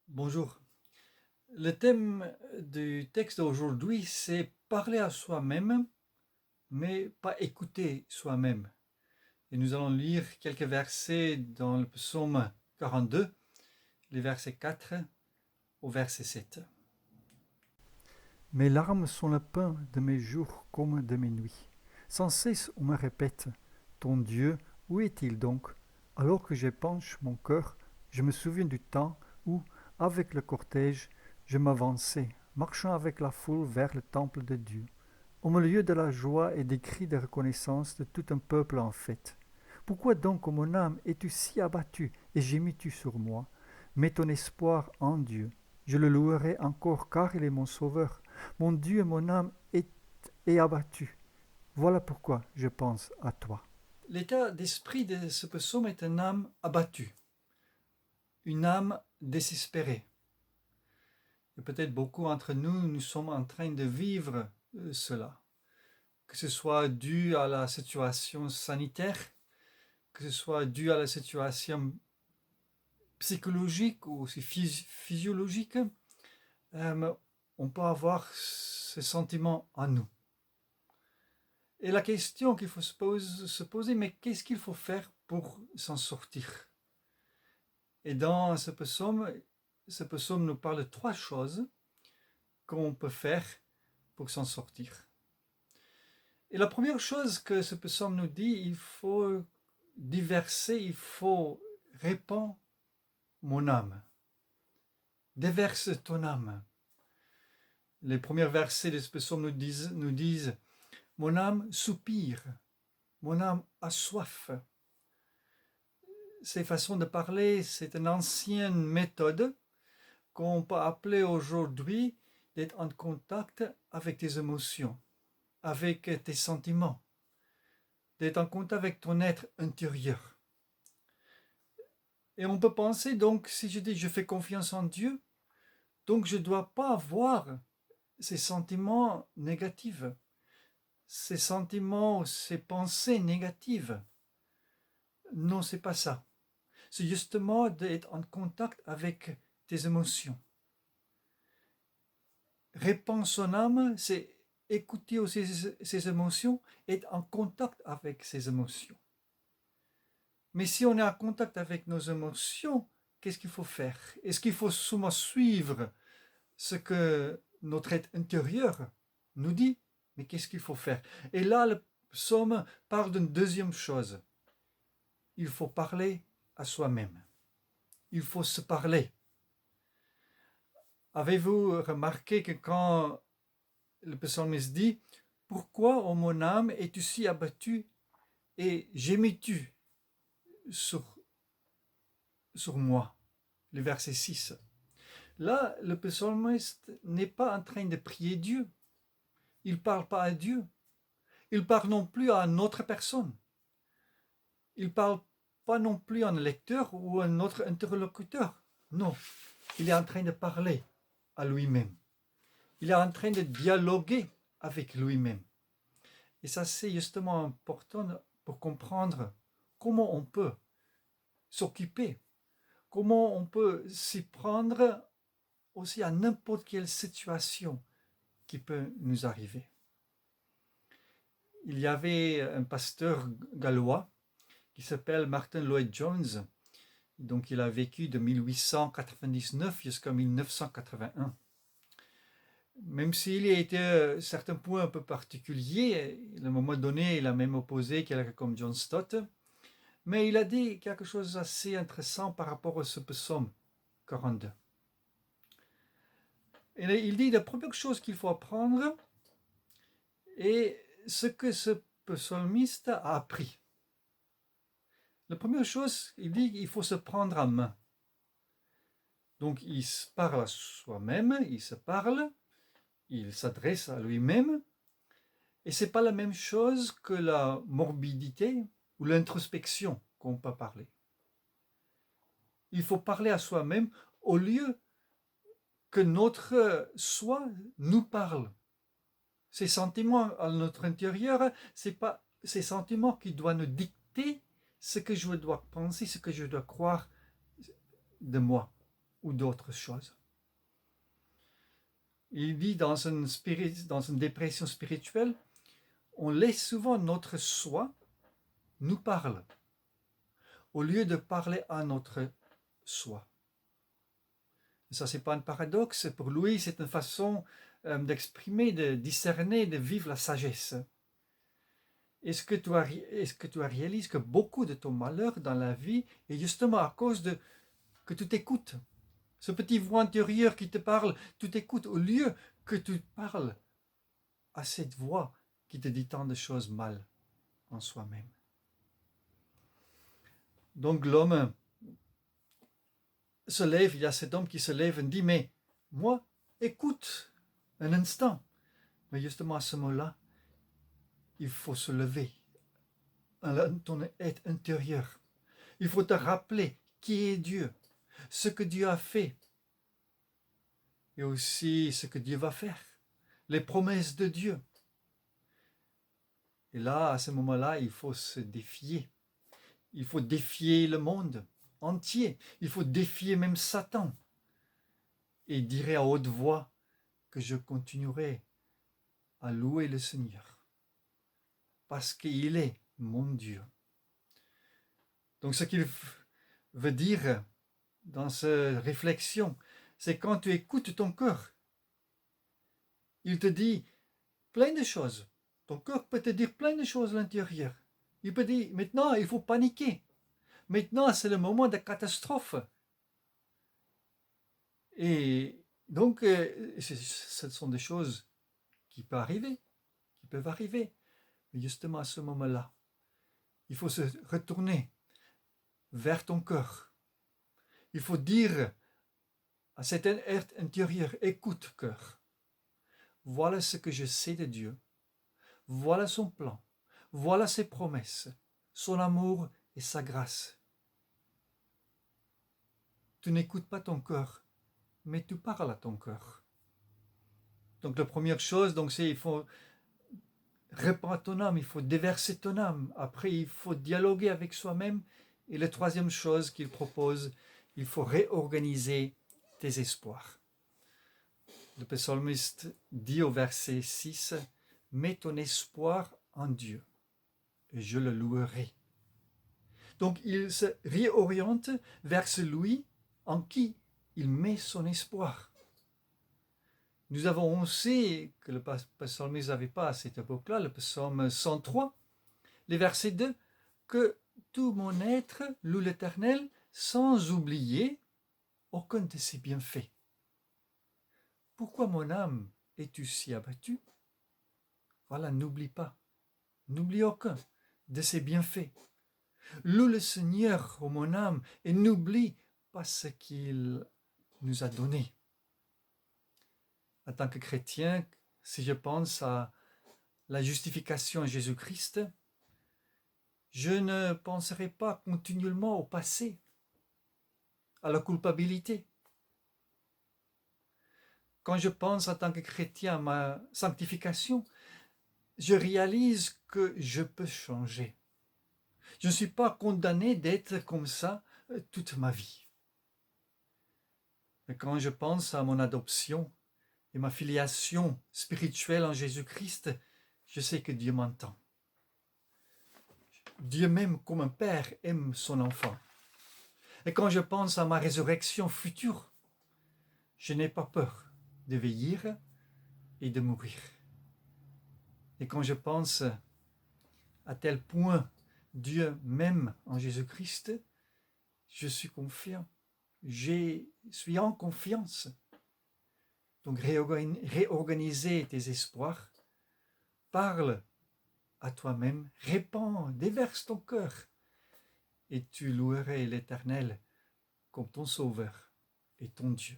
Bonjour. Le thème du texte d'aujourd'hui, c'est parler à soi-même, mais pas écouter soi-même. Et nous allons lire quelques versets dans le psaume 42, les versets 4 au verset 7. Mes larmes sont le pain de mes jours comme de mes nuits. Sans cesse on me répète, ton Dieu, où est-il donc? Alors que j'épanche mon cœur, je me souviens du temps où, avec le cortège, je m'avançais, marchant avec la foule vers le temple de Dieu, au milieu de la joie et des cris de reconnaissance de tout un peuple en fête. Pourquoi donc, ô mon âme, es-tu si abattue et gémis-tu sur moi? Mets ton espoir en Dieu. Je le louerai encore car il est mon sauveur. Mon Dieu, mon âme est abattue. Voilà pourquoi je pense à toi. L'état d'esprit de ce psaume est une âme abattue, une âme désespérée. Et peut-être beaucoup d'entre nous, nous sommes en train de vivre cela. Que ce soit dû à la situation sanitaire, que ce soit dû à la situation psychologique ou aussi physiologique, on peut avoir ce sentiment en nous. Et la question qu'il faut se poser, mais qu'est-ce qu'il faut faire pour s'en sortir? Et dans ce psaume nous parle de trois choses qu'on peut faire pour s'en sortir. Et la première chose que ce psaume nous dit, il faut déverser, il faut répandre mon âme. Déverse ton âme. Les premiers versets de ce psaume nous disent mon âme soupire, mon âme a soif. Ces façons de parler, c'est une ancienne méthode qu'on peut appeler aujourd'hui d'être en contact avec tes émotions, avec tes sentiments, d'être en contact avec ton être intérieur. Et on peut penser donc, si je dis je fais confiance en Dieu, donc je ne dois pas avoir ces sentiments négatifs, ces sentiments, ces pensées négatives. Non, c'est pas ça. C'est justement d'être en contact avec tes émotions. Répandre son âme, c'est écouter aussi ses émotions, être en contact avec ses émotions. Mais si on est en contact avec nos émotions, qu'est-ce qu'il faut faire? Est-ce qu'il faut souvent suivre ce que notre être intérieur nous dit? Mais qu'est-ce qu'il faut faire? Et là, le psaume parle d'une deuxième chose. Il faut parler à soi-même. Il faut se parler. Avez-vous remarqué que quand le psalmiste dit « Pourquoi, ô mon âme, es-tu si abattue et gémis-tu sur moi ?» Le verset 6. Là, le psalmiste n'est pas en train de prier Dieu. Il ne parle pas à Dieu. Il parle non plus à une autre personne. Il ne parle pas non plus à un lecteur ou à un autre interlocuteur. Non, il est en train de parler à lui-même. Il est en train de dialoguer avec lui-même. Et ça, c'est justement important pour comprendre comment on peut s'occuper, comment on peut s'y prendre aussi à n'importe quelle situation qui peut nous arriver. Il y avait un pasteur gallois qui s'appelle Martin Lloyd-Jones. Donc il a vécu de 1899 jusqu'à 1981. Même s'il a été à certains points un peu particuliers, à un moment donné, il a même opposé quelqu'un comme John Stott, mais il a dit quelque chose d'assez intéressant par rapport à ce psaume 42. Et il dit la première chose qu'il faut apprendre est ce que ce psalmiste a appris. La première chose, il dit qu'il faut se prendre en main. Donc il se parle à soi-même, il se parle, il s'adresse à lui-même, et ce n'est pas la même chose que la morbidité ou l'introspection qu'on peut parler. Il faut parler à soi-même au lieu que notre soi nous parle. Ces sentiments à notre intérieur, ce n'est pas ces sentiments qui doivent nous dicter ce que je dois penser, ce que je dois croire de moi ou d'autres choses. Il dit dans une dépression spirituelle, on laisse souvent notre soi nous parler, au lieu de parler à notre soi. Et ça, ce n'est pas un paradoxe. Pour lui, c'est une façon d'exprimer, de discerner, de vivre la sagesse. Est-ce que tu réalises que beaucoup de ton malheur dans la vie est justement à cause de que tu t'écoutes? Ce petit voix intérieur qui te parle, tu t'écoutes au lieu que tu parles à cette voix qui te dit tant de choses mal en soi-même. Donc l'homme se lève, il y a cet homme qui se lève et dit, mais moi, écoute un instant. Mais justement à ce moment-là, il faut se lever, ton être intérieur. Il faut te rappeler qui est Dieu, ce que Dieu a fait, et aussi ce que Dieu va faire, les promesses de Dieu. Et là, à ce moment-là, il faut se défier. Il faut défier le monde entier. Il faut défier même Satan. Et dire à haute voix que je continuerai à louer le Seigneur. Parce qu'il est mon Dieu. Donc ce qu'il veut dire dans cette réflexion, c'est quand tu écoutes ton cœur, il te dit plein de choses. Ton cœur peut te dire plein de choses à l'intérieur. Il peut dire, maintenant, il faut paniquer. Maintenant, c'est le moment de catastrophe. Et donc, ce sont des choses qui peuvent arriver. Mais justement, à ce moment-là, il faut se retourner vers ton cœur. Il faut dire à cet être intérieur, écoute cœur, voilà ce que je sais de Dieu, voilà son plan, voilà ses promesses, son amour et sa grâce. Tu n'écoutes pas ton cœur, mais tu parles à ton cœur. Donc la première chose, c'est il faut répandre ton âme, il faut déverser ton âme. Après, il faut dialoguer avec soi-même. Et la troisième chose qu'il propose, il faut réorganiser tes espoirs. Le psalmiste dit au verset 6, « Mets ton espoir en Dieu, et je le louerai. » Donc il se réoriente vers celui en qui il met son espoir. Nous avons aussi, que le psalmiste n'avait pas à cette époque-là, le psaume 103, les versets 2, « Que tout mon être loue l'Éternel, sans oublier aucun de ses bienfaits. » Pourquoi mon âme es-tu si abattue? Voilà, n'oublie pas, n'oublie aucun de ses bienfaits. Loue le Seigneur, ô mon âme, et n'oublie pas ce qu'il nous a donné. En tant que chrétien, si je pense à la justification en Jésus-Christ, je ne penserai pas continuellement au passé, à la culpabilité. Quand je pense en tant que chrétien à ma sanctification, je réalise que je peux changer. Je ne suis pas condamné d'être comme ça toute ma vie. Et quand je pense à mon adoption et ma filiation spirituelle en Jésus-Christ, je sais que Dieu m'entend. Dieu m'aime comme un père aime son enfant. Et quand je pense à ma résurrection future, je n'ai pas peur de vieillir et de mourir. Et quand je pense à tel point Dieu m'aime en Jésus-Christ, je suis confiant. Je suis en confiance. Donc réorganiser tes espoirs, parle à toi-même, répands, déverse ton cœur, et tu louerais l'Éternel comme ton Sauveur et ton Dieu.